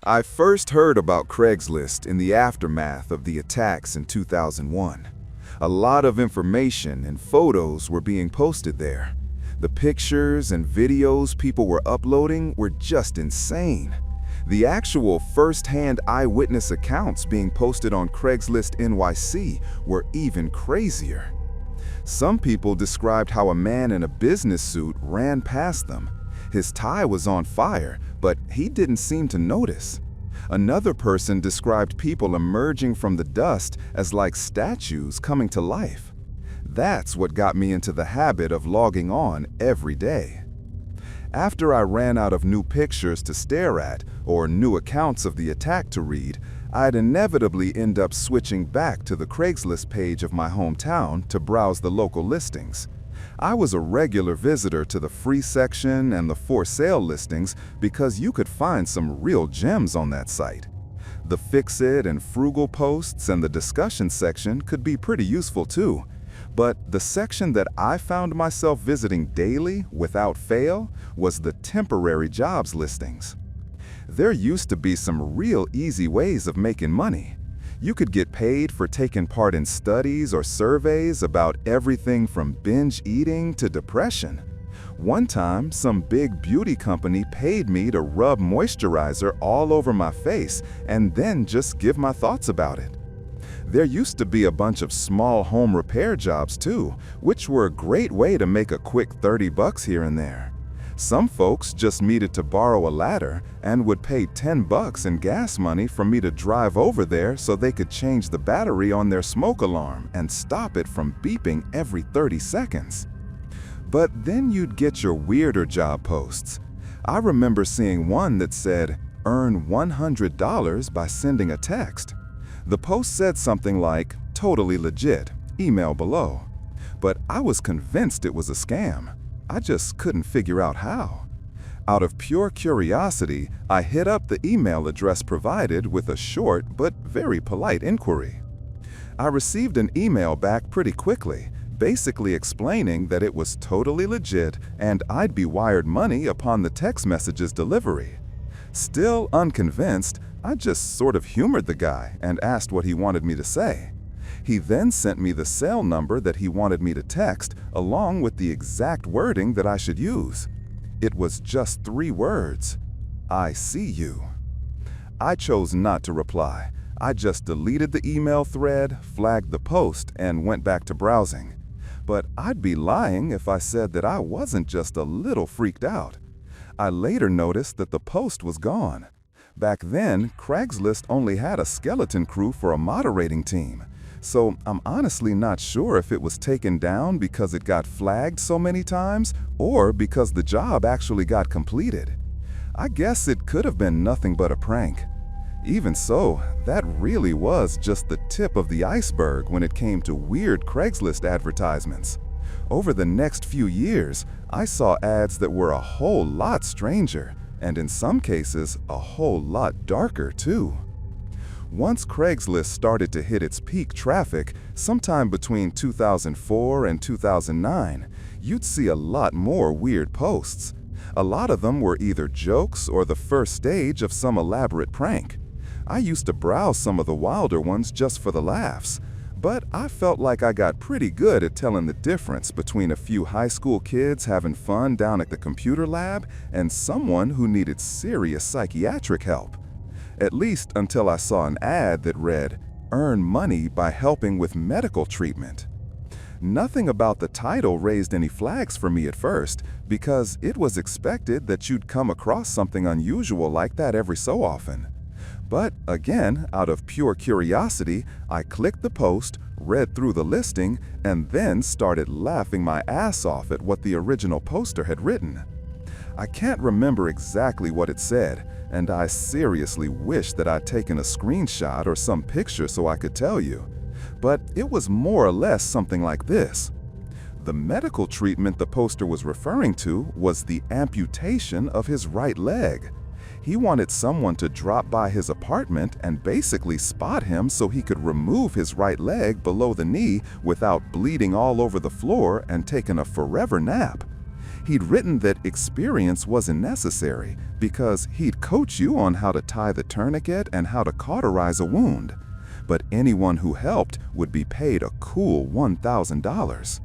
I first heard about Craigslist in the aftermath of the attacks in 2001. A lot of information and photos were being posted there. The pictures and videos people were uploading were just insane. The actual first-hand eyewitness accounts being posted on Craigslist NYC were even crazier. Some people described how a man in a business suit ran past them. His tie was on fire, but he didn't seem to notice. Another person described people emerging from the dust as like statues coming to life. That's what got me into the habit of logging on every day. After I ran out of new pictures to stare at or new accounts of the attack to read, I'd inevitably end up switching back to the Craigslist page of my hometown to browse the local listings. I was a regular visitor to the free section and the for sale listings because you could find some real gems on that site. The fix-it and frugal posts and the discussion section could be pretty useful too. But the section that I found myself visiting daily without fail was the temporary jobs listings. There used to be some real easy ways of making money. You could get paid for taking part in studies or surveys about everything from binge eating to depression. One time, some big beauty company paid me to rub moisturizer all over my face and then just give my thoughts about it. There used to be a bunch of small home repair jobs too, which were a great way to make a quick 30 bucks here and there. Some folks just needed to borrow a ladder and would pay 10 bucks in gas money for me to drive over there so they could change the battery on their smoke alarm and stop it from beeping every 30 seconds. But then you'd get your weirder job posts. I remember seeing one that said, "Earn $100 by sending a text." The post said something like, "Totally legit, email below." But I was convinced it was a scam. I just couldn't figure out how. Out of pure curiosity, I hit up the email address provided with a short but very polite inquiry. I received an email back pretty quickly, basically explaining that it was totally legit and I'd be wired money upon the text message's delivery. Still unconvinced, I just sort of humored the guy and asked what he wanted me to say. He then sent me the cell number that he wanted me to text, along with the exact wording that I should use. It was just 3 words: "I see you." I chose not to reply. I just deleted the email thread, flagged the post, and went back to browsing. But I'd be lying if I said that I wasn't just a little freaked out. I later noticed that the post was gone. Back then, Craigslist only had a skeleton crew for a moderating team. So I'm honestly not sure if it was taken down because it got flagged so many times or because the job actually got completed. I guess it could have been nothing but a prank. Even so, that really was just the tip of the iceberg when it came to weird Craigslist advertisements. Over the next few years, I saw ads that were a whole lot stranger, and in some cases, a whole lot darker too. Once Craigslist started to hit its peak traffic, sometime between 2004 and 2009, you'd see a lot more weird posts. A lot of them were either jokes or the first stage of some elaborate prank. I used to browse some of the wilder ones just for the laughs, but I felt like I got pretty good at telling the difference between a few high school kids having fun down at the computer lab and someone who needed serious psychiatric help. At least until I saw an ad that read, "Earn money by helping with medical treatment." Nothing about the title raised any flags for me at first, because it was expected that you'd come across something unusual like that every so often. But again, out of pure curiosity, I clicked the post, read through the listing, and then started laughing my ass off at what the original poster had written. I can't remember exactly what it said, and I seriously wish that I'd taken a screenshot or some picture so I could tell you. But it was more or less something like this. The medical treatment the poster was referring to was the amputation of his right leg. He wanted someone to drop by his apartment and basically spot him so he could remove his right leg below the knee without bleeding all over the floor and taking a forever nap. He'd written that experience wasn't necessary because he'd coach you on how to tie the tourniquet and how to cauterize a wound. But anyone who helped would be paid a cool $1,000.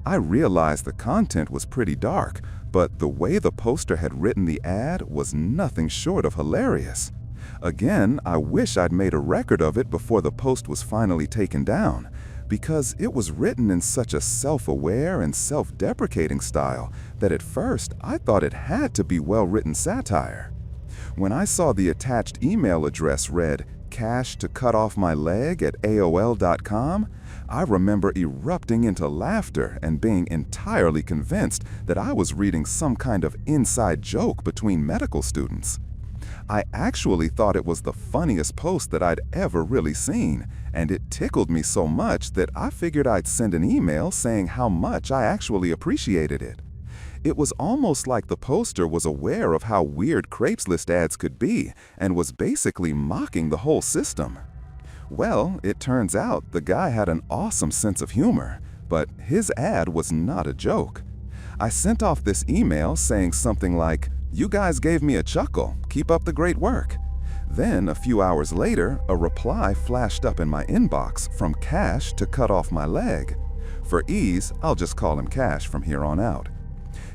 I realized the content was pretty dark, but the way the poster had written the ad was nothing short of hilarious. Again, I wish I'd made a record of it before the post was finally taken down, because it was written in such a self-aware and self-deprecating style that at first I thought it had to be well-written satire. When I saw the attached email address read, "cash to cut off my leg" at AOL.com, I remember erupting into laughter and being entirely convinced that I was reading some kind of inside joke between medical students. I actually thought it was the funniest post that I'd ever really seen, and it tickled me so much that I figured I'd send an email saying how much I actually appreciated it. It was almost like the poster was aware of how weird Craigslist ads could be and was basically mocking the whole system. Well, it turns out the guy had an awesome sense of humor, but his ad was not a joke. I sent off this email saying something like, "You guys gave me a chuckle. Keep up the great work." Then, a few hours later, a reply flashed up in my inbox from Cash to cut off my leg. For ease, I'll just call him Cash from here on out.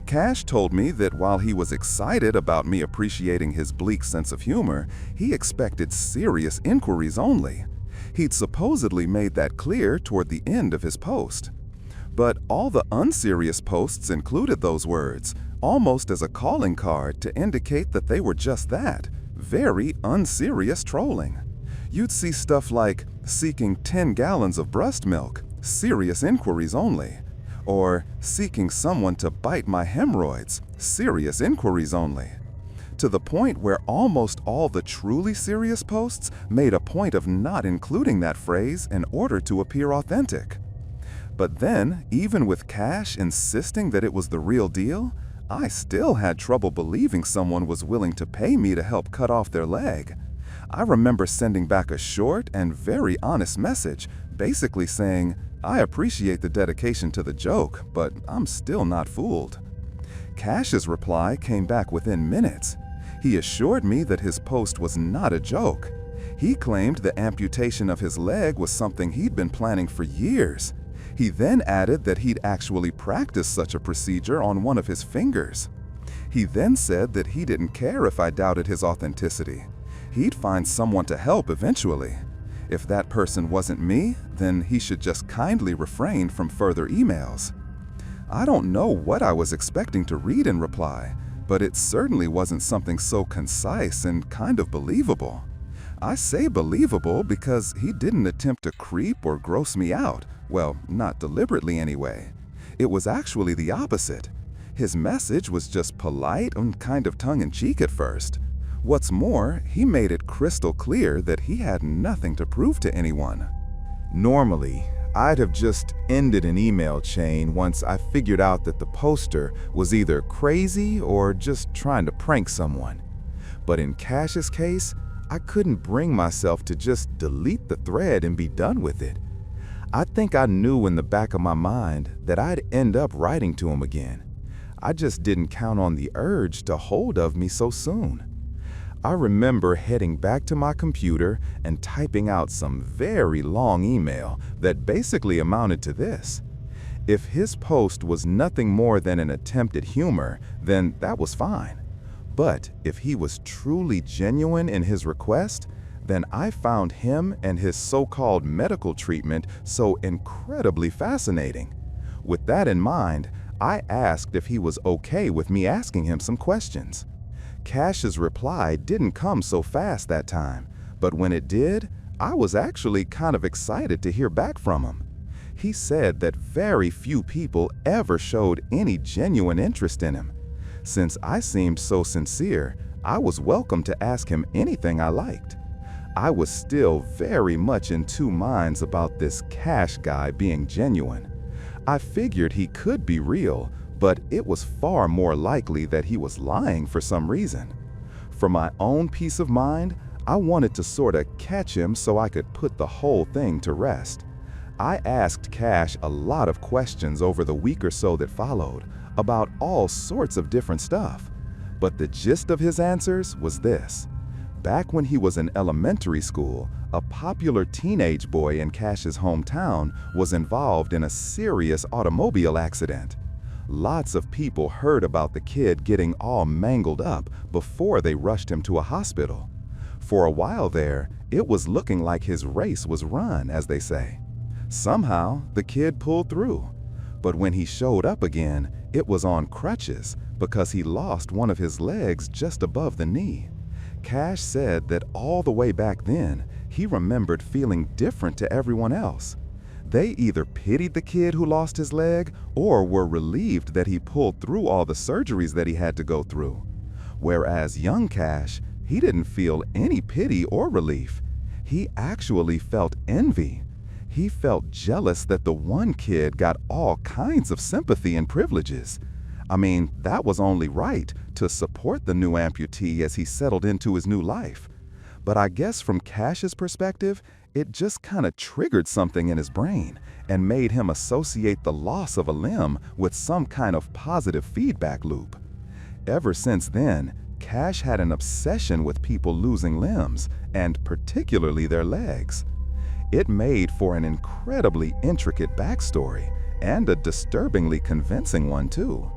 Cash told me that while he was excited about me appreciating his bleak sense of humor, he expected serious inquiries only. He'd supposedly made that clear toward the end of his post. But all the unserious posts included those words, almost as a calling card to indicate that they were just that, very unserious trolling. You'd see stuff like, "seeking 10 gallons of breast milk, serious inquiries only," or "seeking someone to bite my hemorrhoids, serious inquiries only," to the point where almost all the truly serious posts made a point of not including that phrase in order to appear authentic. But then, even with Cash insisting that it was the real deal, I still had trouble believing someone was willing to pay me to help cut off their leg. I remember sending back a short and very honest message, basically saying, "I appreciate the dedication to the joke, but I'm still not fooled." Cash's reply came back within minutes. He assured me that his post was not a joke. He claimed the amputation of his leg was something he'd been planning for years. He then added that he'd actually practiced such a procedure on one of his fingers. He then said that he didn't care if I doubted his authenticity. He'd find someone to help eventually. If that person wasn't me, then he should just kindly refrain from further emails. I don't know what I was expecting to read in reply, but it certainly wasn't something so concise and kind of believable. I say believable because he didn't attempt to creep or gross me out. Well, not deliberately anyway. It was actually the opposite. His message was just polite and kind of tongue-in-cheek at first. What's more, he made it crystal clear that he had nothing to prove to anyone. Normally, I'd have just ended an email chain once I figured out that the poster was either crazy or just trying to prank someone. But in Cash's case, I couldn't bring myself to just delete the thread and be done with it. I think I knew in the back of my mind that I'd end up writing to him again. I just didn't count on the urge to hold of me so soon. I remember heading back to my computer and typing out some very long email that basically amounted to this. If his post was nothing more than an attempt at humor, then that was fine. But if he was truly genuine in his request, then I found him and his so-called medical treatment so incredibly fascinating. With that in mind, I asked if he was okay with me asking him some questions. Cash's reply didn't come so fast that time, but when it did, I was actually kind of excited to hear back from him. He said that very few people ever showed any genuine interest in him. Since I seemed so sincere, I was welcome to ask him anything I liked. I was still very much in two minds about this Cash guy being genuine. I figured he could be real, but it was far more likely that he was lying for some reason. For my own peace of mind, I wanted to sorta catch him so I could put the whole thing to rest. I asked Cash a lot of questions over the week or so that followed about all sorts of different stuff. But the gist of his answers was this. Back when he was in elementary school, a popular teenage boy in Cash's hometown was involved in a serious automobile accident. Lots of people heard about the kid getting all mangled up before they rushed him to a hospital. For a while there, it was looking like his race was run, as they say. Somehow, the kid pulled through. But when he showed up again, it was on crutches because he lost one of his legs just above the knee. Cash said that all the way back then, he remembered feeling different to everyone else. They either pitied the kid who lost his leg or were relieved that he pulled through all the surgeries that he had to go through. Whereas young Cash, he didn't feel any pity or relief. He actually felt envy. He felt jealous that the one kid got all kinds of sympathy and privileges. I mean, that was only right to support the new amputee as he settled into his new life. But I guess from Cash's perspective, it just kind of triggered something in his brain and made him associate the loss of a limb with some kind of positive feedback loop. Ever since then, Cash had an obsession with people losing limbs, and particularly their legs. It made for an incredibly intricate backstory, and a disturbingly convincing one too.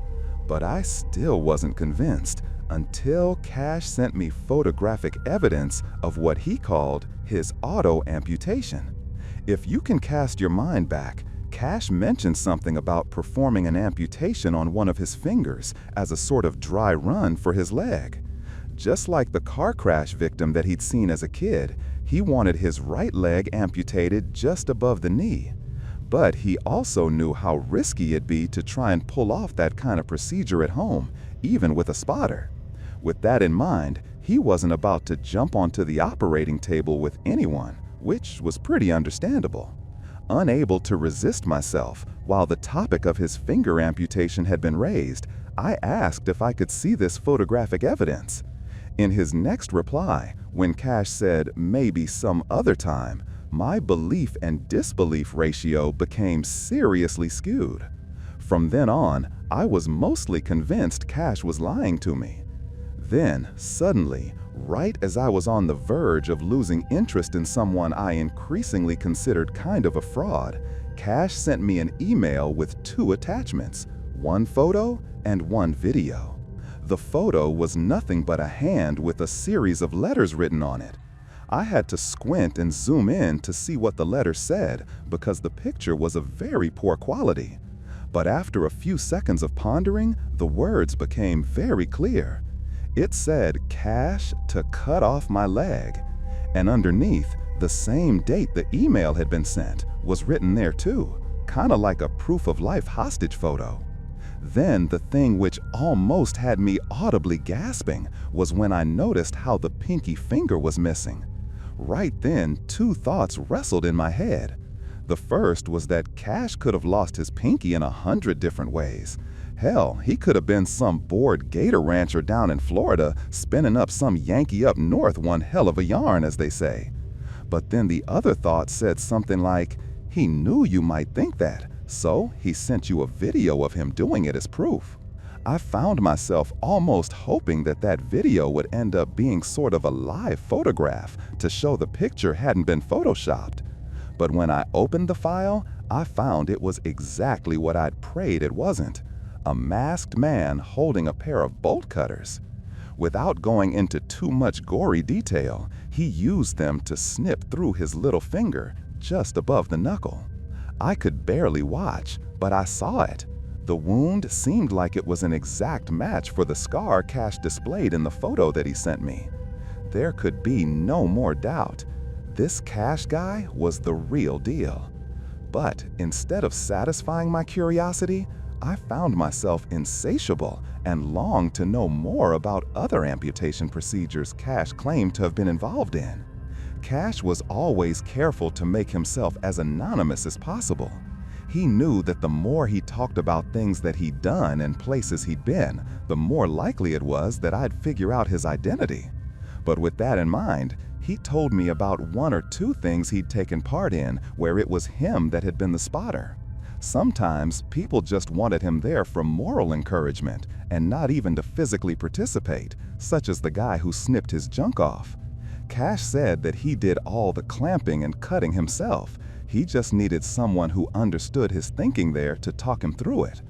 But I still wasn't convinced until Cash sent me photographic evidence of what he called his auto amputation. If you can cast your mind back, Cash mentioned something about performing an amputation on one of his fingers as a sort of dry run for his leg. Just like the car crash victim that he'd seen as a kid, he wanted his right leg amputated just above the knee. But he also knew how risky it'd be to try and pull off that kind of procedure at home, even with a spotter. With that in mind, he wasn't about to jump onto the operating table with anyone, which was pretty understandable. Unable to resist myself, while the topic of his finger amputation had been raised, I asked if I could see this photographic evidence. In his next reply, when Cash said maybe some other time, my belief and disbelief ratio became seriously skewed. From then on, I was mostly convinced Cash was lying to me. Then, suddenly, right as I was on the verge of losing interest in someone I increasingly considered kind of a fraud, Cash sent me an email with 2 attachments, one photo and one video. The photo was nothing but a hand with a series of letters written on it. I had to squint and zoom in to see what the letters said because the picture was of very poor quality. But after a few seconds of pondering, the words became very clear. It said, "Cash to cut off my leg." And underneath, the same date the email had been sent was written there too, kind of like a proof of life hostage photo. Then the thing which almost had me audibly gasping was when I noticed how the pinky finger was missing. Right then, 2 thoughts wrestled in my head. The first was that Cash could have lost his pinky in 100 different ways. Hell, he could have been some bored gator rancher down in Florida spinning up some Yankee up north one hell of a yarn, as they say. But then the other thought said something like, he knew you might think that, so he sent you a video of him doing it as proof. I found myself almost hoping that that video would end up being sort of a live photograph to show the picture hadn't been photoshopped. But when I opened the file, I found it was exactly what I'd prayed it wasn't. A masked man holding a pair of bolt cutters. Without going into too much gory detail, he used them to snip through his little finger just above the knuckle. I could barely watch, but I saw it. The wound seemed like it was an exact match for the scar Cash displayed in the photo that he sent me. There could be no more doubt. This Cash guy was the real deal. But instead of satisfying my curiosity, I found myself insatiable and longed to know more about other amputation procedures Cash claimed to have been involved in. Cash was always careful to make himself as anonymous as possible. He knew that the more he talked about things that he'd done and places he'd been, the more likely it was that I'd figure out his identity. But with that in mind, He told me about 1 or 2 things he'd taken part in where it was him that had been the spotter. Sometimes people just wanted him there for moral encouragement and not even to physically participate, such as the guy who snipped his junk off. Cash said that he did all the clamping and cutting himself. He just needed someone who understood his thinking there to talk him through it.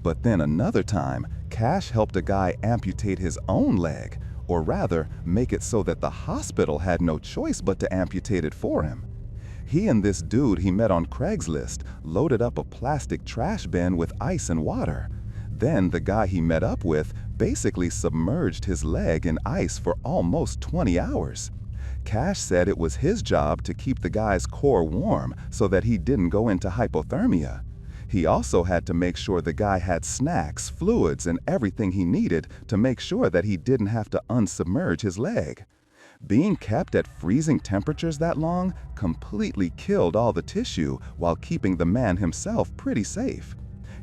But then another time, Cash helped a guy amputate his own leg, or rather, make it so that the hospital had no choice but to amputate it for him. He and this dude he met on Craigslist loaded up a plastic trash bin with ice and water. Then the guy he met up with basically submerged his leg in ice for almost 20 hours. Cash said it was his job to keep the guy's core warm so that he didn't go into hypothermia. He also had to make sure the guy had snacks, fluids, and everything he needed to make sure that he didn't have to unsubmerge his leg. Being kept at freezing temperatures that long completely killed all the tissue while keeping the man himself pretty safe.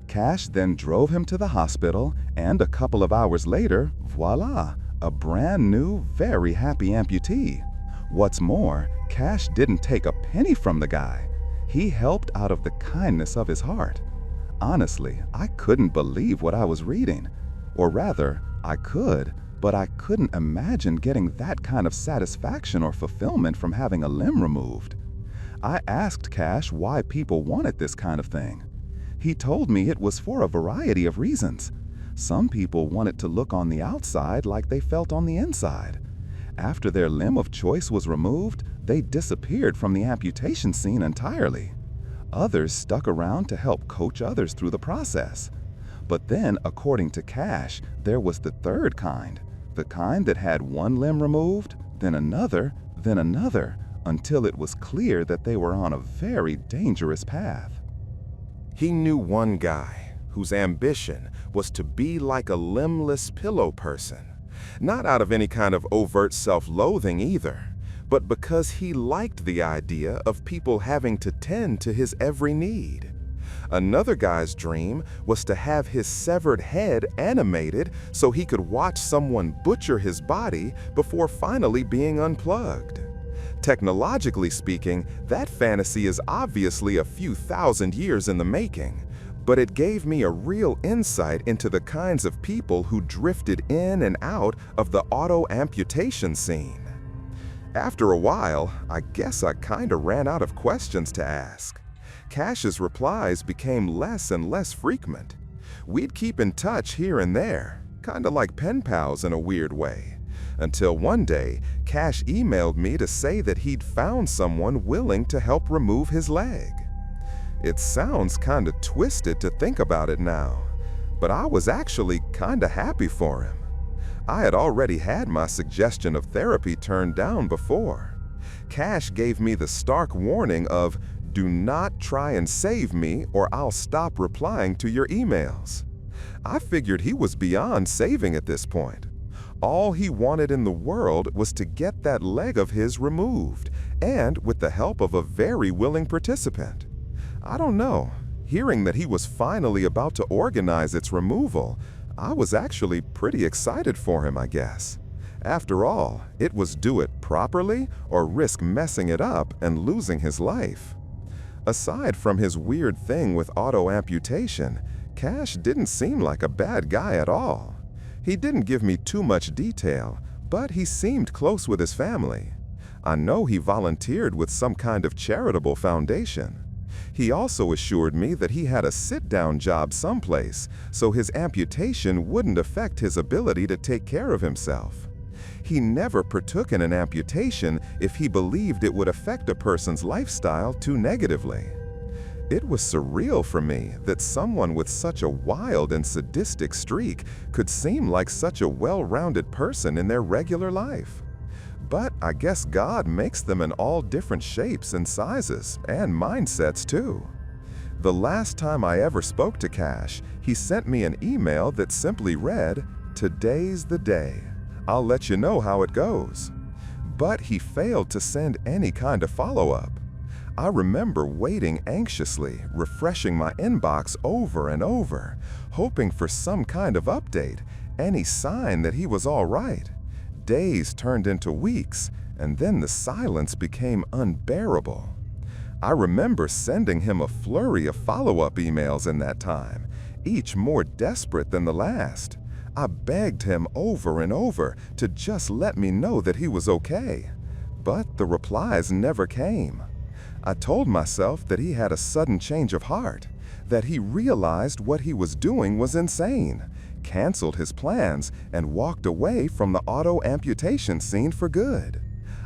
Cash then drove him to the hospital, and a couple of hours later, voila, a brand new, very happy amputee. What's more, Cash didn't take a penny from the guy. He helped out of the kindness of his heart. Honestly, I couldn't believe what I was reading. Or rather, I could, but I couldn't imagine getting that kind of satisfaction or fulfillment from having a limb removed. I asked Cash why people wanted this kind of thing. He told me it was for a variety of reasons. Some people wanted to look on the outside like they felt on the inside. After their limb of choice was removed, they disappeared from the amputation scene entirely. Others stuck around to help coach others through the process. But then, according to Cash, there was the third kind, the kind that had one limb removed, then another, until it was clear that they were on a very dangerous path. He knew one guy whose ambition was to be like a limbless pillow person, not out of any kind of overt self-loathing either, but because he liked the idea of people having to tend to his every need. Another guy's dream was to have his severed head animated so he could watch someone butcher his body before finally being unplugged. Technologically speaking, that fantasy is obviously a few thousand years in the making, but it gave me a real insight into the kinds of people who drifted in and out of the auto-amputation scene. After a while, I guess I kinda ran out of questions to ask. Cash's replies became less and less frequent. We'd keep in touch here and there, kinda like pen pals in a weird way, until one day, Cash emailed me to say that he'd found someone willing to help remove his leg. It sounds kinda twisted to think about it now, but I was actually kinda happy for him. I had already had my suggestion of therapy turned down before. Cash gave me the stark warning of, "Do not try and save me or I'll stop replying to your emails." I figured he was beyond saving at this point. All he wanted in the world was to get that leg of his removed, and with the help of a very willing participant. I don't know, hearing that he was finally about to organize its removal, I was actually pretty excited for him, I guess. After all, it was do it properly or risk messing it up and losing his life. Aside from his weird thing with auto-amputation, Cash didn't seem like a bad guy at all. He didn't give me too much detail, but he seemed close with his family. I know he volunteered with some kind of charitable foundation. He also assured me that he had a sit-down job someplace, so his amputation wouldn't affect his ability to take care of himself. He never partook in an amputation if he believed it would affect a person's lifestyle too negatively. It was surreal for me that someone with such a wild and sadistic streak could seem like such a well-rounded person in their regular life. But I guess God makes them in all different shapes and sizes, and mindsets too. The last time I ever spoke to Cash, he sent me an email that simply read, "Today's the day. I'll let you know how it goes." But he failed to send any kind of follow-up. I remember waiting anxiously, refreshing my inbox over and over, hoping for some kind of update, any sign that he was all right. Days turned into weeks, and then the silence became unbearable. I remember sending him a flurry of follow-up emails in that time, each more desperate than the last. I begged him over and over to just let me know that he was okay, but the replies never came. I told myself that he had a sudden change of heart, that he realized what he was doing was insane, canceled his plans, and walked away from the auto amputation scene for good.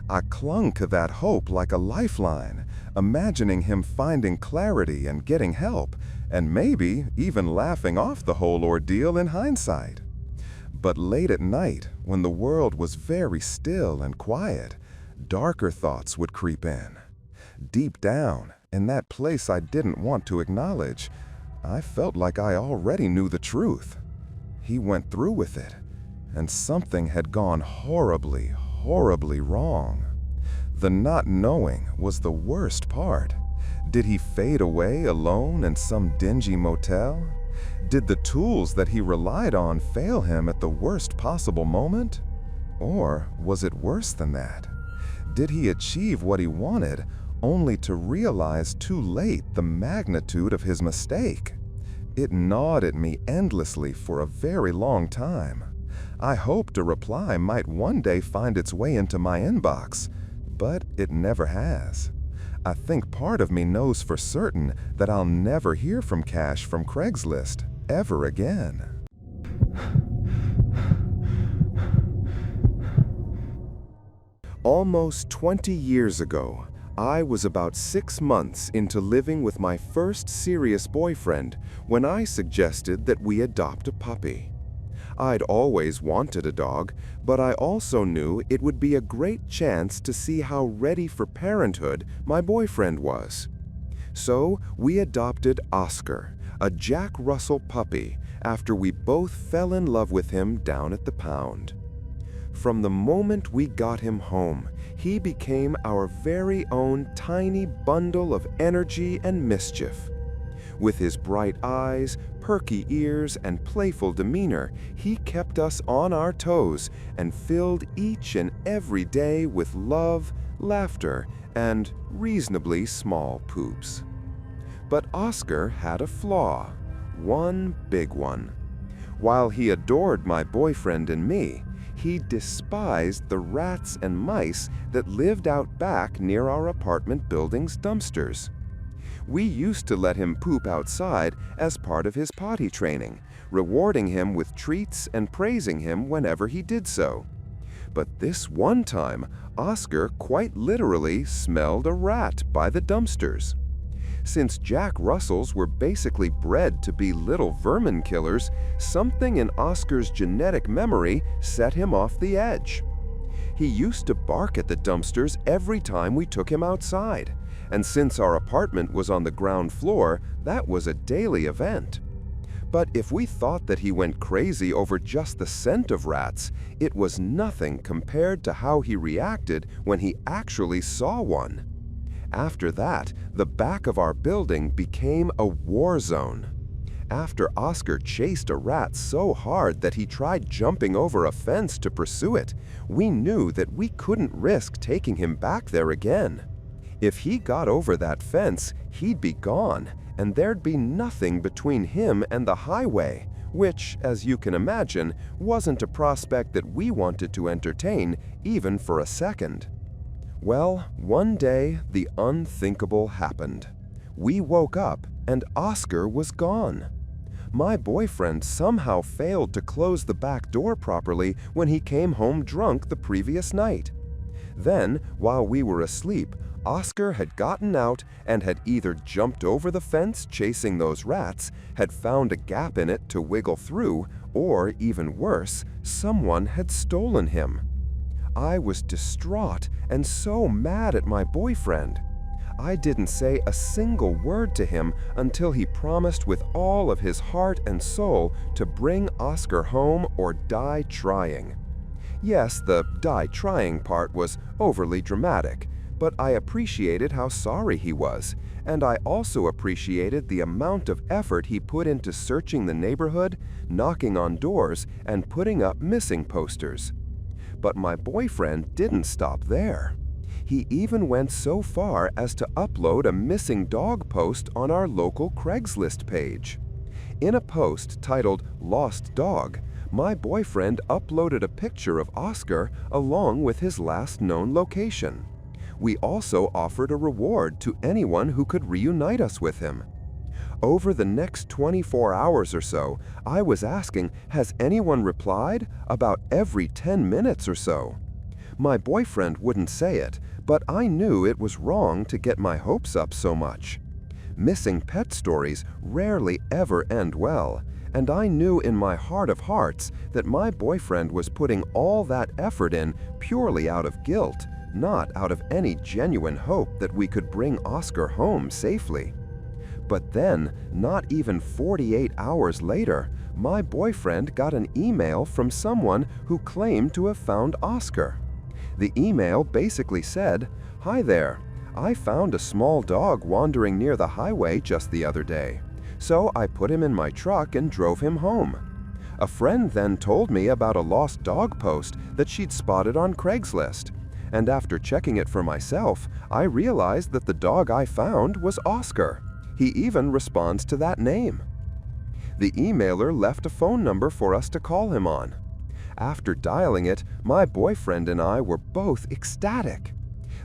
I clung to that hope like a lifeline, imagining him finding clarity and getting help, and maybe even laughing off the whole ordeal in hindsight. But late at night, when the world was very still and quiet, darker thoughts would creep in. Deep down, in that place I didn't want to acknowledge, I felt like I already knew the truth. He went through with it, and something had gone horribly, horribly wrong. The not knowing was the worst part. Did he fade away alone in some dingy motel? Did the tools that he relied on fail him at the worst possible moment? Or was it worse than that? Did he achieve what he wanted, only to realize too late the magnitude of his mistake? It gnawed at me endlessly for a very long time. I hoped a reply might one day find its way into my inbox, but it never has. I think part of me knows for certain that I'll never hear from Cash from Craigslist ever again. Almost 20 years ago, I was about 6 months into living with my first serious boyfriend when I suggested that we adopt a puppy. I'd always wanted a dog, but I also knew it would be a great chance to see how ready for parenthood my boyfriend was. So we adopted Oscar, a Jack Russell puppy, after we both fell in love with him down at the pound. From the moment we got him home, he became our very own tiny bundle of energy and mischief. With his bright eyes, perky ears, and playful demeanor, he kept us on our toes and filled each and every day with love, laughter, and reasonably small poops. But Oscar had a flaw, one big one. While he adored my boyfriend and me, he despised the rats and mice that lived out back near our apartment building's dumpsters. We used to let him poop outside as part of his potty training, rewarding him with treats and praising him whenever he did so. But this one time, Oscar quite literally smelled a rat by the dumpsters. Since Jack Russells were basically bred to be little vermin killers, something in Oscar's genetic memory set him off the edge. He used to bark at the dumpsters every time we took him outside, and since our apartment was on the ground floor, that was a daily event. But if we thought that he went crazy over just the scent of rats, it was nothing compared to how he reacted when he actually saw one. After that, the back of our building became a war zone. After Oscar chased a rat so hard that he tried jumping over a fence to pursue it, we knew that we couldn't risk taking him back there again. If he got over that fence, he'd be gone, and there'd be nothing between him and the highway, which, as you can imagine, wasn't a prospect that we wanted to entertain even for a second. Well, one day, the unthinkable happened. We woke up, and Oscar was gone. My boyfriend somehow failed to close the back door properly when he came home drunk the previous night. Then, while we were asleep, Oscar had gotten out and had either jumped over the fence chasing those rats, had found a gap in it to wiggle through, or even worse, someone had stolen him. I was distraught and so mad at my boyfriend. I didn't say a single word to him until he promised with all of his heart and soul to bring Oscar home or die trying. Yes, the die trying part was overly dramatic, but I appreciated how sorry he was, and I also appreciated the amount of effort he put into searching the neighborhood, knocking on doors, and putting up missing posters. But my boyfriend didn't stop there. He even went so far as to upload a missing dog post on our local Craigslist page. In a post titled "Lost Dog," my boyfriend uploaded a picture of Oscar along with his last known location. We also offered a reward to anyone who could reunite us with him. Over the next 24 hours or so, I was asking, has anyone replied? About every 10 minutes or so. My boyfriend wouldn't say it, but I knew it was wrong to get my hopes up so much. Missing pet stories rarely ever end well, and I knew in my heart of hearts that my boyfriend was putting all that effort in purely out of guilt, not out of any genuine hope that we could bring Oscar home safely. But then, not even 48 hours later, my boyfriend got an email from someone who claimed to have found Oscar. The email basically said, "Hi there, I found a small dog wandering near the highway just the other day, so I put him in my truck and drove him home. A friend then told me about a lost dog post that she'd spotted on Craigslist, and after checking it for myself, I realized that the dog I found was Oscar. He even responds to that name." The emailer left a phone number for us to call him on. After dialing it, my boyfriend and I were both ecstatic.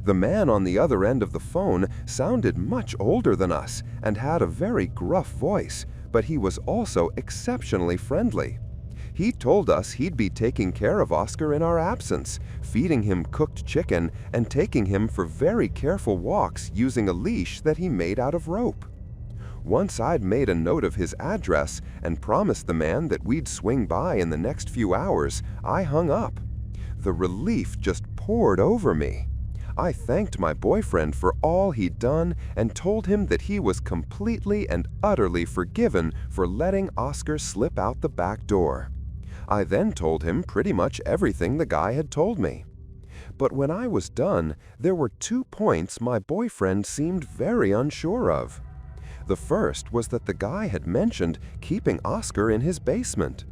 The man on the other end of the phone sounded much older than us and had a very gruff voice, but he was also exceptionally friendly. He told us he'd be taking care of Oscar in our absence, feeding him cooked chicken and taking him for very careful walks using a leash that he made out of rope. Once I'd made a note of his address and promised the man that we'd swing by in the next few hours, I hung up. The relief just poured over me. I thanked my boyfriend for all he'd done and told him that he was completely and utterly forgiven for letting Oscar slip out the back door. I then told him pretty much everything the guy had told me. But when I was done, there were 2 points my boyfriend seemed very unsure of. The first was that the guy had mentioned keeping Oscar in his basement.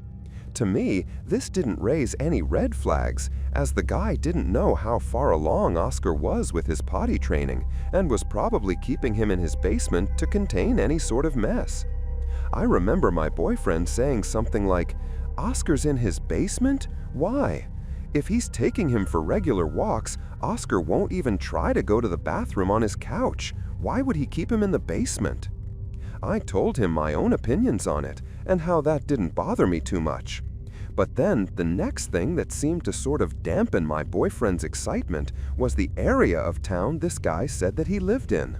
To me, this didn't raise any red flags, as the guy didn't know how far along Oscar was with his potty training and was probably keeping him in his basement to contain any sort of mess. I remember my boyfriend saying something like, "Oscar's in his basement? Why? If he's taking him for regular walks, Oscar won't even try to go to the bathroom on his couch. Why would he keep him in the basement?" I told him my own opinions on it and how that didn't bother me too much. But then the next thing that seemed to sort of dampen my boyfriend's excitement was the area of town this guy said that he lived in.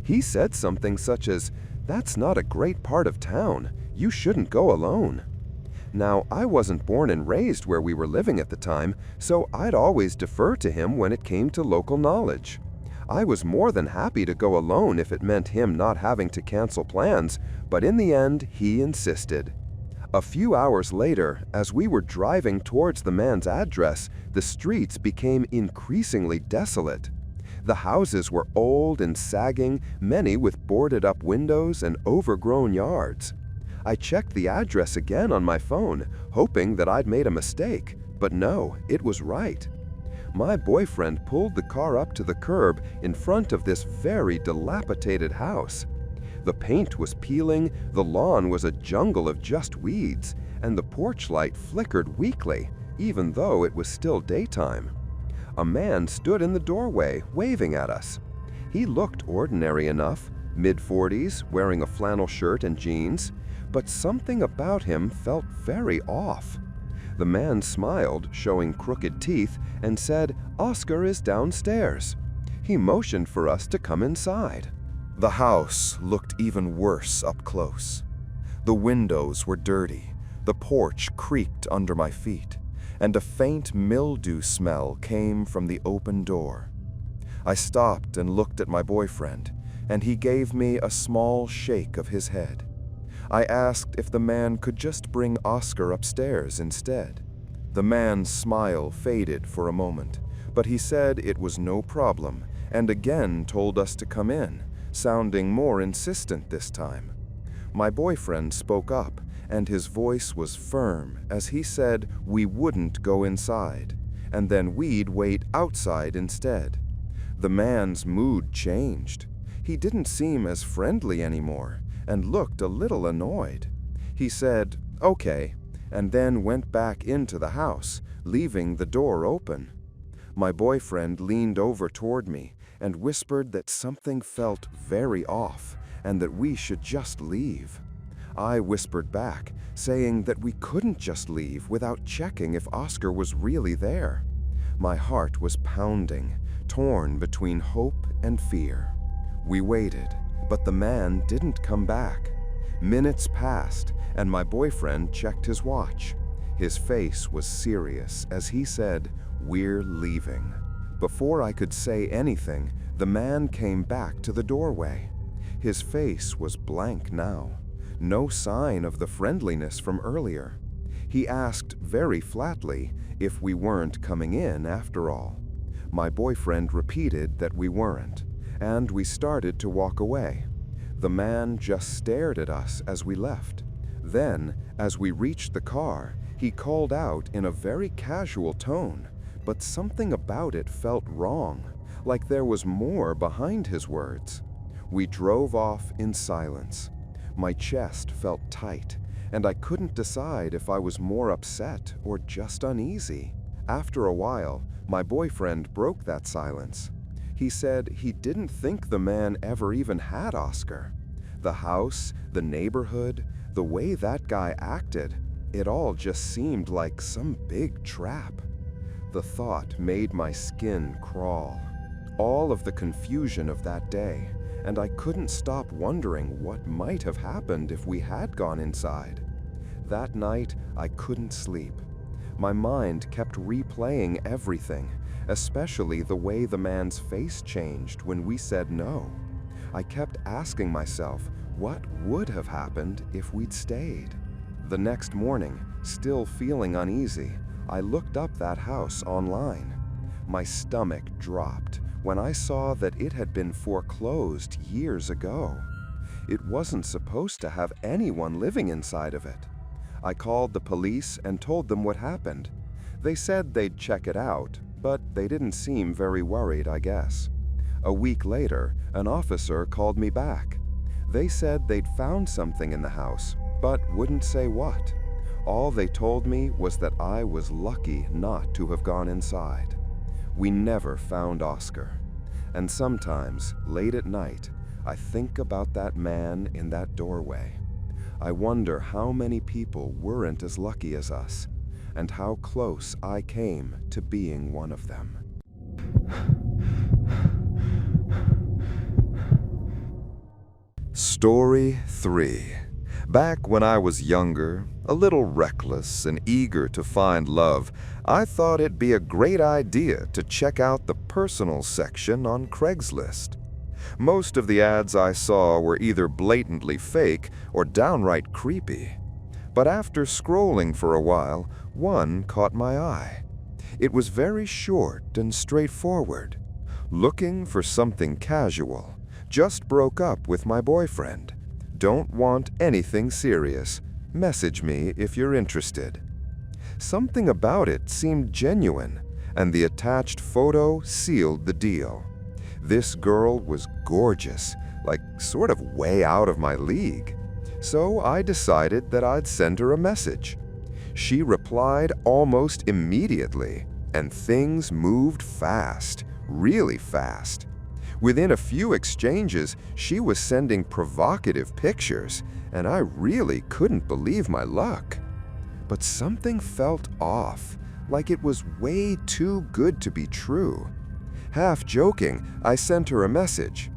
He said something such as, "That's not a great part of town. You shouldn't go alone." Now, I wasn't born and raised where we were living at the time, so I'd always defer to him when it came to local knowledge. I was more than happy to go alone if it meant him not having to cancel plans, but in the end, he insisted. A few hours later, as we were driving towards the man's address, the streets became increasingly desolate. The houses were old and sagging, many with boarded-up windows and overgrown yards. I checked the address again on my phone, hoping that I'd made a mistake, but no, it was right. My boyfriend pulled the car up to the curb in front of this very dilapidated house. The paint was peeling, the lawn was a jungle of just weeds, and the porch light flickered weakly, even though it was still daytime. A man stood in the doorway, waving at us. He looked ordinary enough, mid-40s, wearing a flannel shirt and jeans, but something about him felt very off. The man smiled, showing crooked teeth, and said, "Oscar is downstairs." He motioned for us to come inside. The house looked even worse up close. The windows were dirty, the porch creaked under my feet, and a faint mildew smell came from the open door. I stopped and looked at my boyfriend, and he gave me a small shake of his head. I asked if the man could just bring Oscar upstairs instead. The man's smile faded for a moment, but he said it was no problem, and again told us to come in, sounding more insistent this time. My boyfriend spoke up, and his voice was firm as he said we wouldn't go inside, and then we'd wait outside instead. The man's mood changed. He didn't seem as friendly anymore and looked a little annoyed. He said, "Okay," and then went back into the house, leaving the door open. My boyfriend leaned over toward me and whispered that something felt very off and that we should just leave. I whispered back, saying that we couldn't just leave without checking if Oscar was really there. My heart was pounding, torn between hope and fear. We waited, but the man didn't come back. Minutes passed, and my boyfriend checked his watch. His face was serious as he said, "We're leaving." Before I could say anything, the man came back to the doorway. His face was blank now, no sign of the friendliness from earlier. He asked very flatly if we weren't coming in after all. My boyfriend repeated that we weren't, and we started to walk away. The man just stared at us as we left. Then, as we reached the car, he called out in a very casual tone, but something about it felt wrong, like there was more behind his words. We drove off in silence. My chest felt tight, and I couldn't decide if I was more upset or just uneasy. After a while, my boyfriend broke that silence. He said he didn't think the man ever even had Oscar. The house, the neighborhood, the way that guy acted, it all just seemed like some big trap. The thought made my skin crawl. All of the confusion of that day, and I couldn't stop wondering what might have happened if we had gone inside. That night, I couldn't sleep. My mind kept replaying everything, especially the way the man's face changed when we said no. I kept asking myself what would have happened if we'd stayed. The next morning, still feeling uneasy, I looked up that house online. My stomach dropped when I saw that it had been foreclosed years ago. It wasn't supposed to have anyone living inside of it. I called the police and told them what happened. They said they'd check it out, but they didn't seem very worried, I guess. A week later, an officer called me back. They said they'd found something in the house, but wouldn't say what. All they told me was that I was lucky not to have gone inside. We never found Oscar. And sometimes, late at night, I think about that man in that doorway. I wonder how many people weren't as lucky as us, and how close I came to being one of them. Story 3. Back when I was younger, a little reckless and eager to find love, I thought it'd be a great idea to check out the personal section on Craigslist. Most of the ads I saw were either blatantly fake or downright creepy. But after scrolling for a while, one caught my eye. It was very short and straightforward. Looking for something casual. Just broke up with my boyfriend. Don't want anything serious. Message me if you're interested. Something about it seemed genuine, and the attached photo sealed the deal. This girl was gorgeous, like sort of way out of my league. So I decided that I'd send her a message. She replied almost immediately, and things moved fast, really fast. Within a few exchanges, she was sending provocative pictures, and I really couldn't believe my luck. But something felt off, like it was way too good to be true. Half joking, I sent her a message.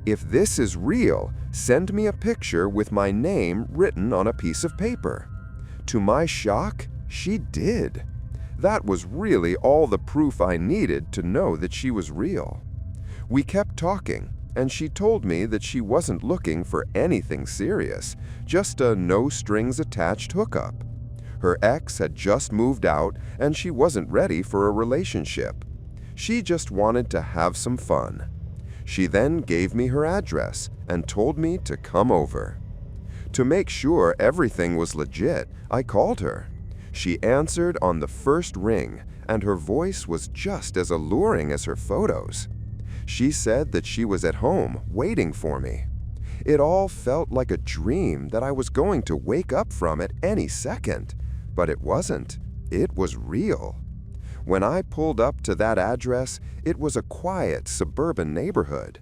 If this is real, send me a picture with my name written on a piece of paper. To my shock, she did. That was really all the proof I needed to know that she was real. We kept talking, and she told me that she wasn't looking for anything serious, just a no-strings-attached hookup. Her ex had just moved out, and she wasn't ready for a relationship. She just wanted to have some fun. She then gave me her address and told me to come over. To make sure everything was legit, I called her. She answered on the first ring, and her voice was just as alluring as her photos. She said that she was at home waiting for me. It all felt like a dream that I was going to wake up from at any second, but it wasn't. It was real. When I pulled up to that address, it was a quiet suburban neighborhood.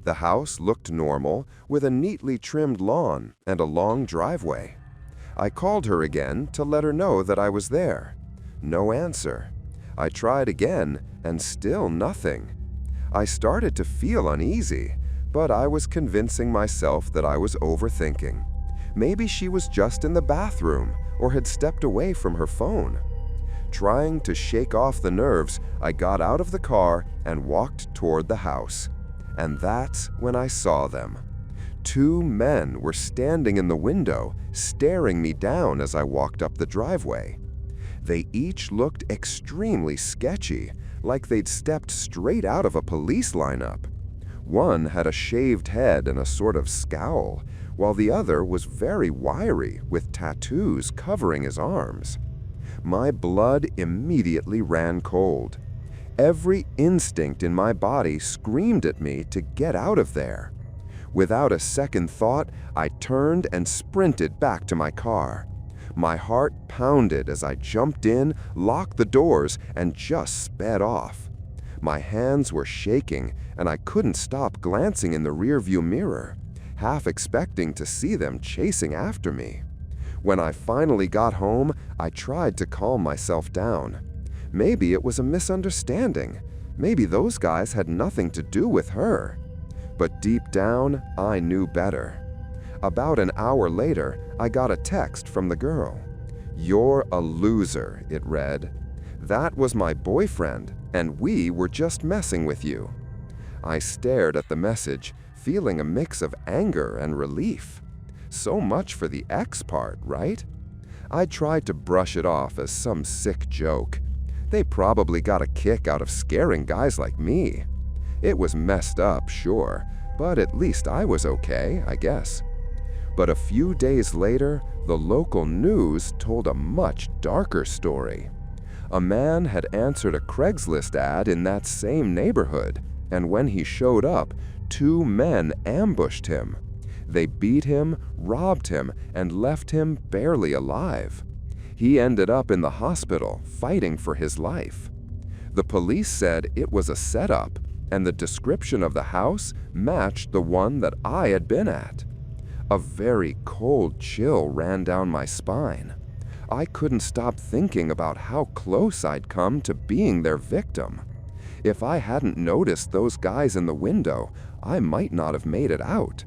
The house looked normal, with a neatly trimmed lawn and a long driveway. I called her again to let her know that I was there. No answer. I tried again, and still nothing. I started to feel uneasy, but I was convincing myself that I was overthinking. Maybe she was just in the bathroom or had stepped away from her phone. Trying to shake off the nerves, I got out of the car and walked toward the house. And that's when I saw them. 2 men were standing in the window, staring me down as I walked up the driveway. They each looked extremely sketchy, like they'd stepped straight out of a police lineup. One had a shaved head and a sort of scowl, while the other was very wiry, with tattoos covering his arms. My blood immediately ran cold. Every instinct in my body screamed at me to get out of there. Without a second thought, I turned and sprinted back to my car. My heart pounded as I jumped in, locked the doors, and just sped off. My hands were shaking, and I couldn't stop glancing in the rearview mirror, half expecting to see them chasing after me. When I finally got home, I tried to calm myself down. Maybe it was a misunderstanding. Maybe those guys had nothing to do with her. But deep down, I knew better. About an hour later, I got a text from the girl. "You're a loser," it read. "That was my boyfriend, and we were just messing with you." I stared at the message, feeling a mix of anger and relief. So much for the ex part, right? I tried to brush it off as some sick joke. They probably got a kick out of scaring guys like me. It was messed up, sure, but at least I was okay, I guess. But a few days later, the local news told a much darker story. A man had answered a Craigslist ad in that same neighborhood, and when he showed up, 2 men ambushed him. They beat him, robbed him, and left him barely alive. He ended up in the hospital, fighting for his life. The police said it was a setup, and the description of the house matched the one that I had been at. A very cold chill ran down my spine. I couldn't stop thinking about how close I'd come to being their victim. If I hadn't noticed those guys in the window, I might not have made it out.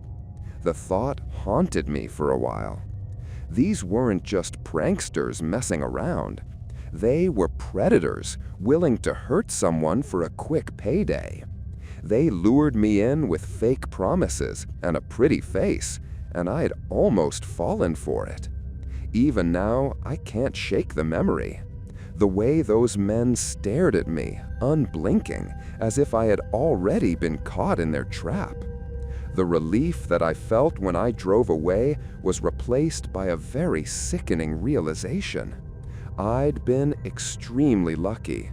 The thought haunted me for a while. These weren't just pranksters messing around. They were predators, willing to hurt someone for a quick payday. They lured me in with fake promises and a pretty face, and I'd almost fallen for it. Even now, I can't shake the memory. The way those men stared at me, unblinking, as if I had already been caught in their trap. The relief that I felt when I drove away was replaced by a very sickening realization. I'd been extremely lucky.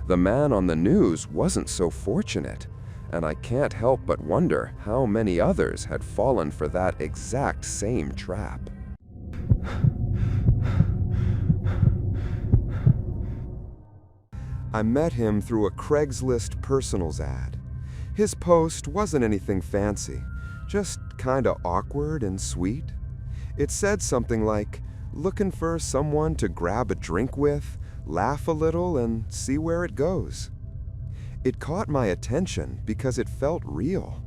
The man on the news wasn't so fortunate, and I can't help but wonder how many others had fallen for that exact same trap. I met him through a Craigslist personals ad. His post wasn't anything fancy, just kinda awkward and sweet. It said something like, "Looking for someone to grab a drink with, laugh a little, and see where it goes." It caught my attention because it felt real.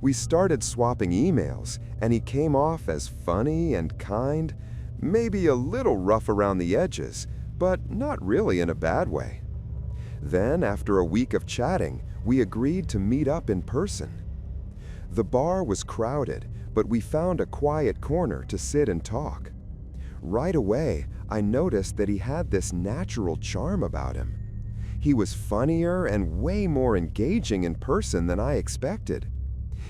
We started swapping emails, and he came off as funny and kind, maybe a little rough around the edges, but not really in a bad way. Then, after a week of chatting, we agreed to meet up in person. The bar was crowded, but we found a quiet corner to sit and talk. Right away, I noticed that he had this natural charm about him. He was funnier and way more engaging in person than I expected.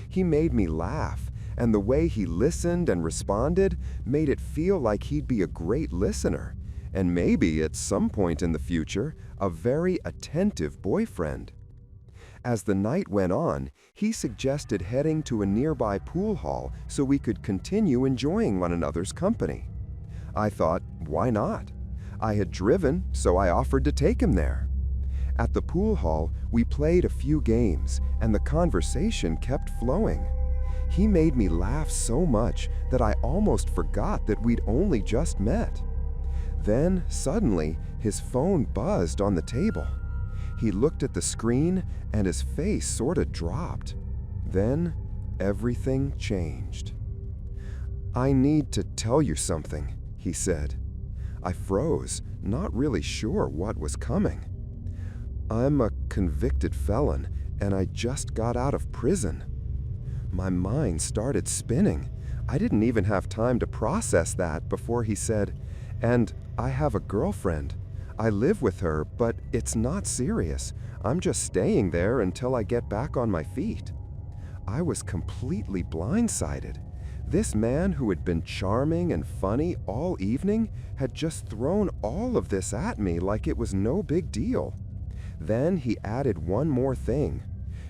He made me laugh, and the way he listened and responded made it feel like he'd be a great listener, and maybe at some point in the future, a very attentive boyfriend. As the night went on, he suggested heading to a nearby pool hall so we could continue enjoying one another's company. I thought, why not? I had driven, so I offered to take him there. At the pool hall, we played a few games, and the conversation kept flowing. He made me laugh so much that I almost forgot that we'd only just met. Then, suddenly, his phone buzzed on the table. He looked at the screen, and his face sort of dropped. Then, everything changed. "I need to tell you something," he said. I froze, not really sure what was coming. "I'm a convicted felon, and I just got out of prison." My mind started spinning. I didn't even have time to process that before he said, "And I have a girlfriend. I live with her, but it's not serious. I'm just staying there until I get back on my feet." I was completely blindsided. This man who had been charming and funny all evening had just thrown all of this at me like it was no big deal. Then he added one more thing.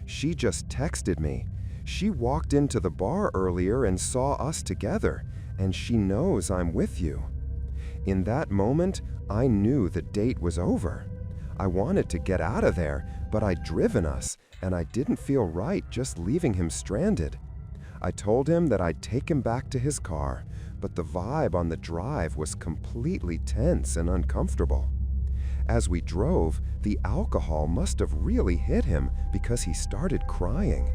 "She just texted me. She walked into the bar earlier and saw us together, and she knows I'm with you." In that moment, I knew the date was over. I wanted to get out of there, but I'd driven us, and I didn't feel right just leaving him stranded. I told him that I'd take him back to his car, but the vibe on the drive was completely tense and uncomfortable. As we drove, the alcohol must have really hit him because he started crying.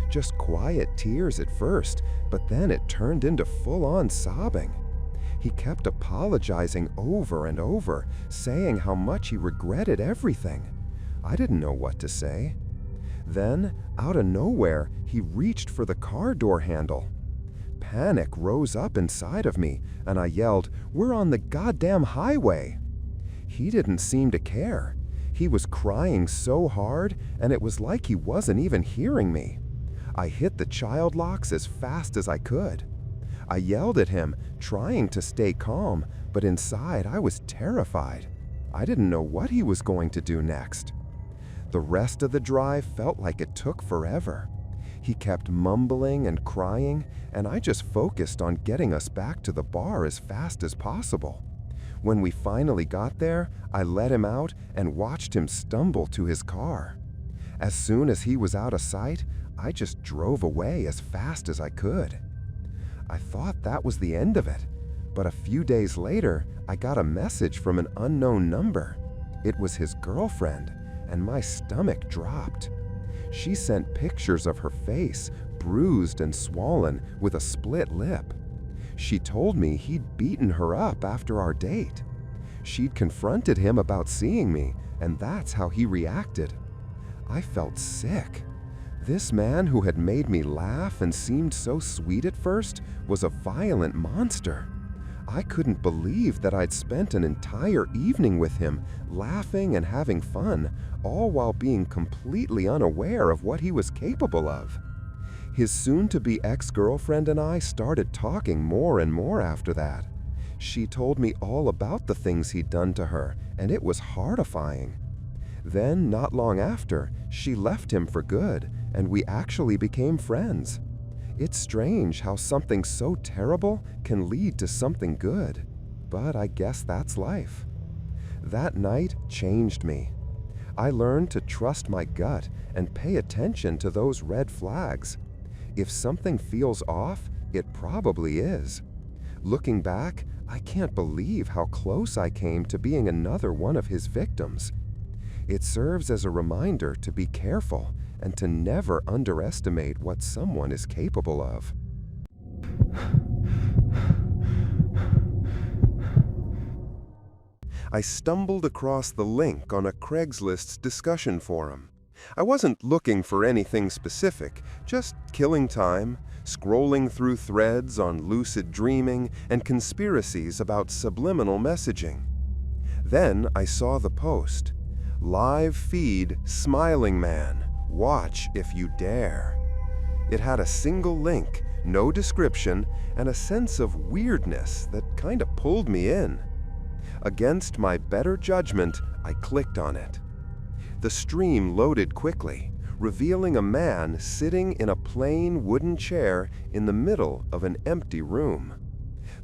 Just quiet tears at first, but then it turned into full-on sobbing. He kept apologizing over and over, saying how much he regretted everything. I didn't know what to say. Then, out of nowhere, he reached for the car door handle. Panic rose up inside of me, and I yelled, "We're on the goddamn highway!" He didn't seem to care. He was crying so hard, and it was like he wasn't even hearing me. I hit the child locks as fast as I could. I yelled at him, trying to stay calm, but inside I was terrified. I didn't know what he was going to do next. The rest of the drive felt like it took forever. He kept mumbling and crying, and I just focused on getting us back to the bar as fast as possible. When we finally got there, I let him out and watched him stumble to his car. As soon as he was out of sight, I just drove away as fast as I could. I thought that was the end of it, but a few days later, I got a message from an unknown number. It was his girlfriend, and my stomach dropped. She sent pictures of her face, bruised and swollen, with a split lip. She told me he'd beaten her up after our date. She'd confronted him about seeing me, and that's how he reacted. I felt sick. This man who had made me laugh and seemed so sweet at first was a violent monster. I couldn't believe that I'd spent an entire evening with him, laughing and having fun, all while being completely unaware of what he was capable of. His soon-to-be ex-girlfriend and I started talking more and more after that. She told me all about the things he'd done to her, and it was horrifying. Then, not long after, she left him for good, and we actually became friends. It's strange how something so terrible can lead to something good, but I guess that's life. That night changed me. I learned to trust my gut and pay attention to those red flags. If something feels off, it probably is. Looking back, I can't believe how close I came to being another one of his victims. It serves as a reminder to be careful and to never underestimate what someone is capable of. I stumbled across the link on a Craigslist discussion forum. I wasn't looking for anything specific, just killing time, scrolling through threads on lucid dreaming and conspiracies about subliminal messaging. Then I saw the post, "Live feed smiling man. Watch if you dare." It had a single link, no description, and a sense of weirdness that kind of pulled me in. Against my better judgment, I clicked on it. The stream loaded quickly, revealing a man sitting in a plain wooden chair in the middle of an empty room.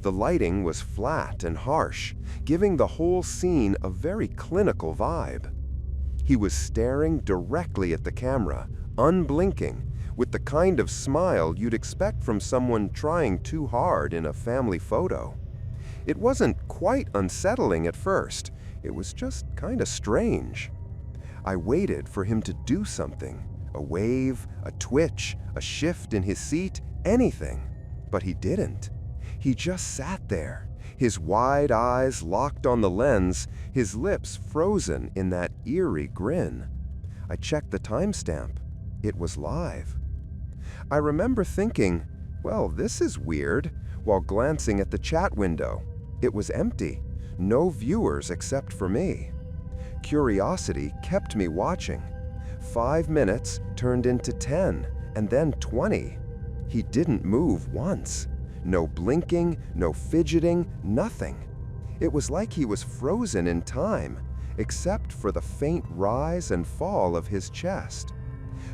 The lighting was flat and harsh, giving the whole scene a very clinical vibe. He was staring directly at the camera, unblinking, with the kind of smile you'd expect from someone trying too hard in a family photo. It wasn't quite unsettling at first, it was just kinda strange. I waited for him to do something, a wave, a twitch, a shift in his seat, anything, but he didn't. He just sat there, his wide eyes locked on the lens, his lips frozen in that eerie grin. I checked the timestamp. It was live. I remember thinking, well, this is weird, while glancing at the chat window. It was empty, no viewers except for me. Curiosity kept me watching. 5 minutes turned into 10, and then 20. He didn't move once. No blinking, no fidgeting, nothing. It was like he was frozen in time, except for the faint rise and fall of his chest.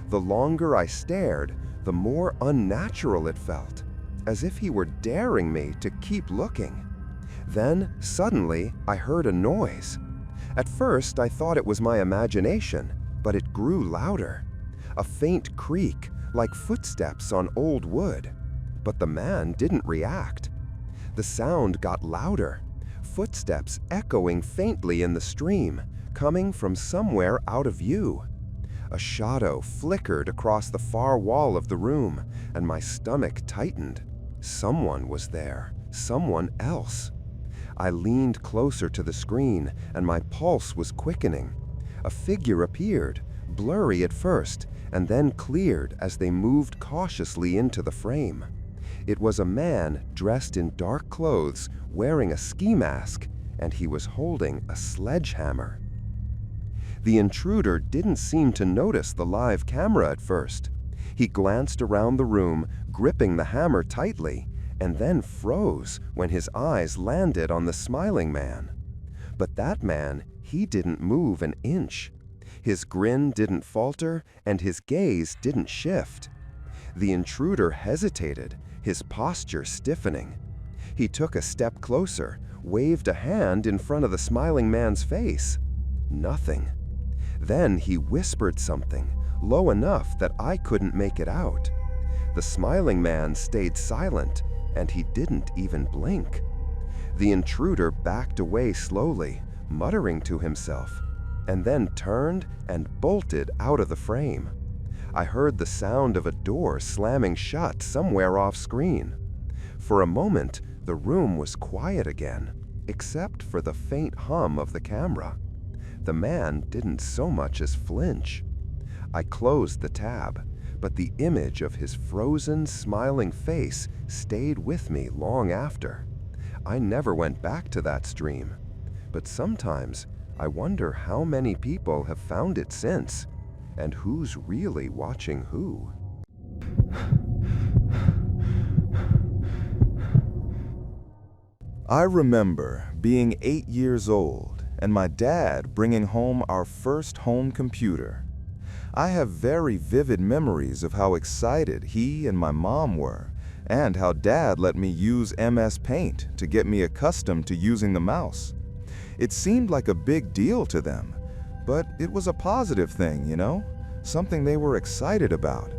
The longer I stared, the more unnatural it felt, as if he were daring me to keep looking. Then, suddenly, I heard a noise. At first, I thought it was my imagination, but it grew louder. A faint creak, like footsteps on old wood. But the man didn't react. The sound got louder, footsteps echoing faintly in the stream, coming from somewhere out of view. A shadow flickered across the far wall of the room, and my stomach tightened. Someone was there, someone else. I leaned closer to the screen, and my pulse was quickening. A figure appeared, blurry at first, and then cleared as they moved cautiously into the frame. It was a man dressed in dark clothes, wearing a ski mask, and he was holding a sledgehammer. The intruder didn't seem to notice the live camera at first. He glanced around the room, gripping the hammer tightly, and then froze when his eyes landed on the smiling man. But that man, he didn't move an inch. His grin didn't falter, and his gaze didn't shift. The intruder hesitated, his posture stiffening. He took a step closer, waved a hand in front of the smiling man's face. Nothing. Then he whispered something, low enough that I couldn't make it out. The smiling man stayed silent, and he didn't even blink. The intruder backed away slowly, muttering to himself, and then turned and bolted out of the frame. I heard the sound of a door slamming shut somewhere off screen. For a moment, the room was quiet again, except for the faint hum of the camera. The man didn't so much as flinch. I closed the tab, but the image of his frozen, smiling face stayed with me long after. I never went back to that stream, but sometimes I wonder how many people have found it since, and who's really watching who. I remember being 8 years old and my dad bringing home our first home computer. I have very vivid memories of how excited he and my mom were, and how Dad let me use MS Paint to get me accustomed to using the mouse. It seemed like a big deal to them, but it was a positive thing, you know, something they were excited about.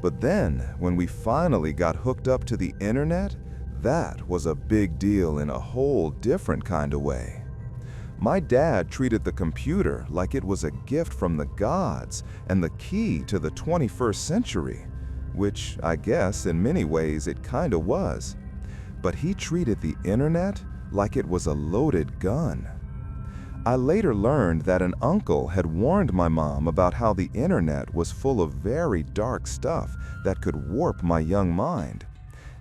But then, when we finally got hooked up to the internet, that was a big deal in a whole different kind of way. My dad treated the computer like it was a gift from the gods and the key to the 21st century, which I guess in many ways it kinda was. But he treated the internet like it was a loaded gun. I later learned that an uncle had warned my mom about how the internet was full of very dark stuff that could warp my young mind.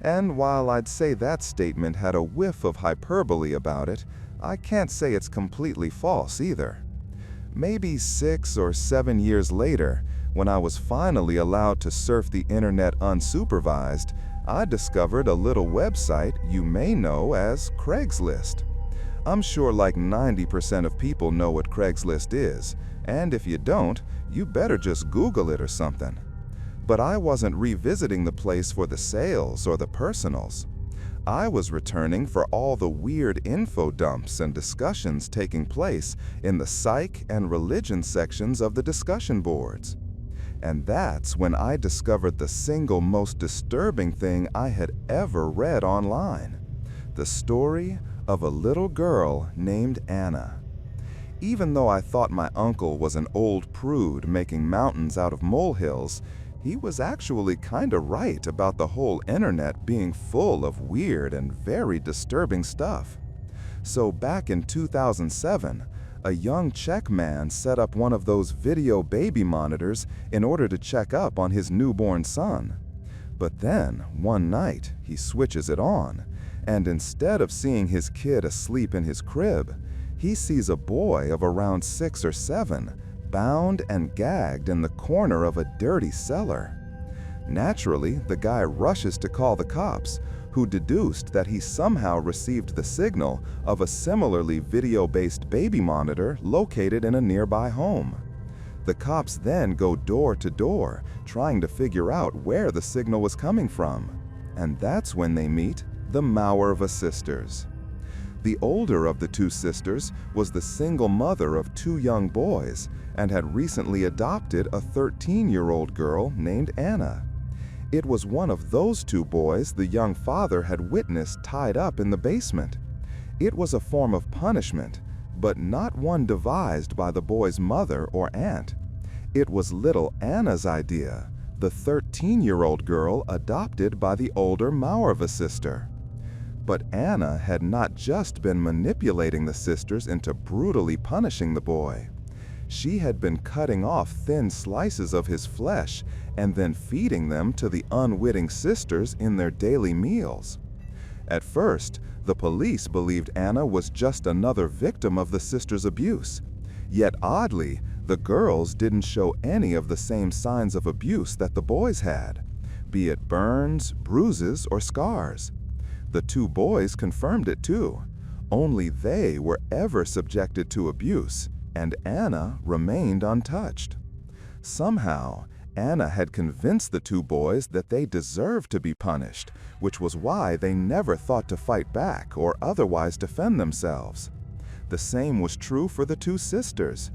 And while I'd say that statement had a whiff of hyperbole about it, I can't say it's completely false either. Maybe 6 or 7 years later, when I was finally allowed to surf the internet unsupervised, I discovered a little website you may know as Craigslist. I'm sure like 90% of people know what Craigslist is, and if you don't, you better just Google it or something. But I wasn't revisiting the place for the sales or the personals. I was returning for all the weird info dumps and discussions taking place in the psych and religion sections of the discussion boards. And that's when I discovered the single most disturbing thing I had ever read online: the story of a little girl named Anna. Even though I thought my uncle was an old prude making mountains out of molehills, he was actually kinda right about the whole internet being full of weird and very disturbing stuff. So back in 2007, a young Czech man set up one of those video baby monitors in order to check up on his newborn son. But then, one night, he switches it on, and instead of seeing his kid asleep in his crib, he sees a boy of around 6 or 7 bound and gagged in the corner of a dirty cellar. Naturally, the guy rushes to call the cops, who deduced that he somehow received the signal of a similarly video-based baby monitor located in a nearby home. The cops then go door to door, trying to figure out where the signal was coming from. And that's when they meet the Maurva sisters. The older of the two sisters was the single mother of 2 young boys and had recently adopted a 13-year-old girl named Anna. It was one of those 2 boys the young father had witnessed tied up in the basement. It was a form of punishment, but not one devised by the boy's mother or aunt. It was little Anna's idea, the 13-year-old girl adopted by the older Maurva sister. But Anna had not just been manipulating the sisters into brutally punishing the boy. She had been cutting off thin slices of his flesh and then feeding them to the unwitting sisters in their daily meals. At first, the police believed Anna was just another victim of the sisters' abuse. Yet oddly, the girls didn't show any of the same signs of abuse that the boys had, be it burns, bruises, or scars. The 2 boys confirmed it too. Only they were ever subjected to abuse, and Anna remained untouched. Somehow, Anna had convinced the 2 boys that they deserved to be punished, which was why they never thought to fight back or otherwise defend themselves. The same was true for the 2 sisters.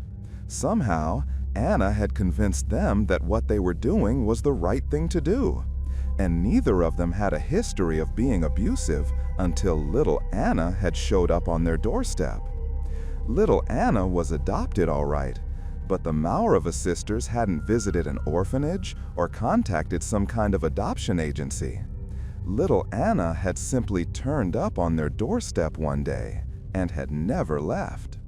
Somehow, Anna had convinced them that what they were doing was the right thing to do. And neither of them had a history of being abusive until little Anna had showed up on their doorstep. Little Anna was adopted all right, but the Maurva sisters hadn't visited an orphanage or contacted some kind of adoption agency. Little Anna had simply turned up on their doorstep one day and had never left.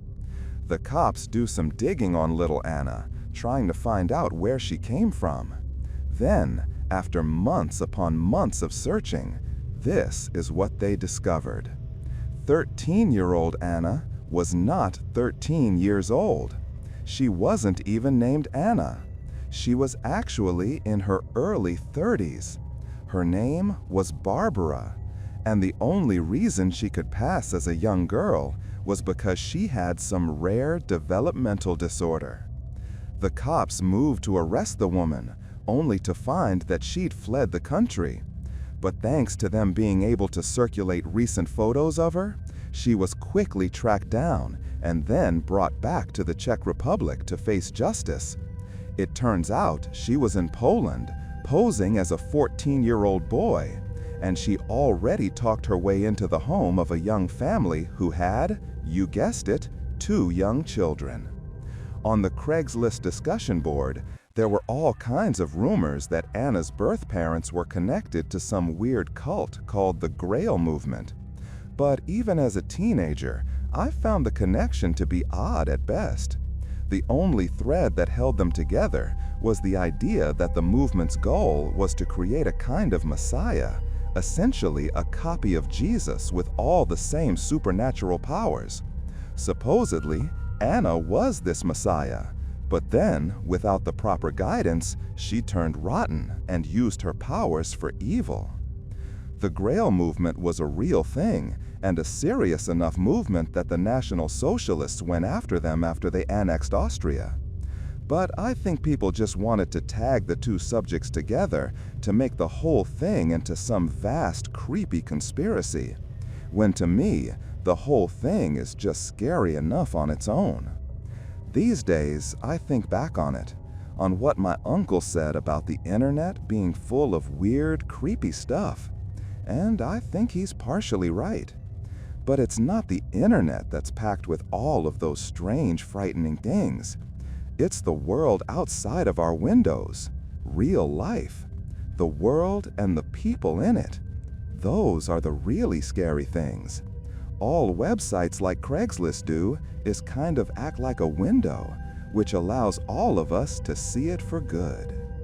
The cops do some digging on little Anna, trying to find out where she came from. Then, after months upon months of searching, this is what they discovered. 13-year-old Anna was not 13 years old. She wasn't even named Anna. She was actually in her early 30s. Her name was Barbara, and the only reason she could pass as a young girl was because she had some rare developmental disorder. The cops moved to arrest the woman, only to find that she'd fled the country. But thanks to them being able to circulate recent photos of her, she was quickly tracked down and then brought back to the Czech Republic to face justice. It turns out she was in Poland, posing as a 14-year-old boy, and she already talked her way into the home of a young family who had, you guessed it, 2 young children. On the Craigslist discussion board, there were all kinds of rumors that Anna's birth parents were connected to some weird cult called the Grail movement. But even as a teenager, I found the connection to be odd at best. The only thread that held them together was the idea that the movement's goal was to create a kind of messiah, essentially a copy of Jesus with all the same supernatural powers. Supposedly, Anna was this messiah, but then, without the proper guidance, she turned rotten and used her powers for evil. The Grail movement was a real thing, and a serious enough movement that the National Socialists went after them after they annexed Austria. But I think people just wanted to tag the two subjects together to make the whole thing into some vast, creepy conspiracy, when to me, the whole thing is just scary enough on its own. These days, I think back on it, on what my uncle said about the internet being full of weird, creepy stuff, and I think he's partially right. But it's not the internet that's packed with all of those strange, frightening things. It's the world outside of our windows, real life, the world and the people in it. Those are the really scary things. All websites like Craigslist do is kind of act like a window, which allows all of us to see it for good.